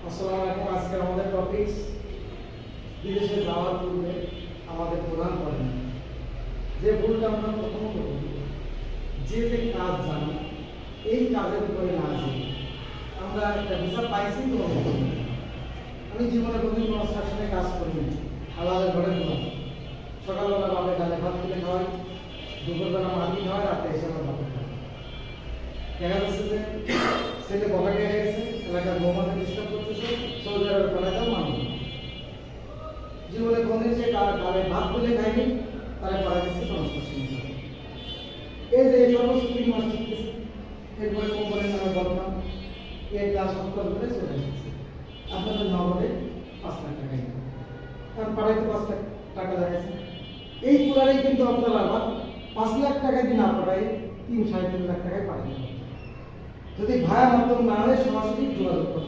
আসসালামু আলাইকুম। আজকে আমাদের টপিক বিদেশে যাওয়ার পূর্বে আমাদের প্রধান পয়েন্ট যে ভুলটা আমরা প্রথমত করি, যে কাজ জানি এই কাজের উপরে না যাই। আমরা একটা ভিসা পাইছি তো আমি জীবনে কোনোদিন কনস্ট্রাকশনে কাজ করিনি। আলাদা ঘরে বললাম সকালবেলা বাপে ডালে ভাত তুলে খাওয়াই, দুপুরবেলা মাটি খাওয়াই, রাতে এসে আমার বাপে খাওয়াই। দেখা যাচ্ছে যে ছেলে বকাটে হয়ে গেছে, এলাকার বৌমাকে ডিস্টার্ব করতেছে, সৌদি আরবের টাকাটাও মানি জীবনে কোনদিন সে ডালে ভাত তুলে খায়নি, তারা করা গেছে কনস্ট্রাকশন। এই যে এই সমস্ত 3 মাস শিখতেছে, এরপরে কোম্পানির নামে বললাম এই ক্লাস সত্তর করে চলে এসেছে। আপনাদের নগদে 5 লাখ টাকা ইনকাম, কারণ পাড়াইতে 5 লাখ টাকা লাগাইছে। এই পুরাটাই কিন্তু আপনারা আবার 5 লাখ টাকা দিয়ে না পাঠাই 3-3.5 লাখ টাকায় পাঠাই। যদি ভাড়া মাধ্যম না হলে সরাসরি যোগাযোগ করতে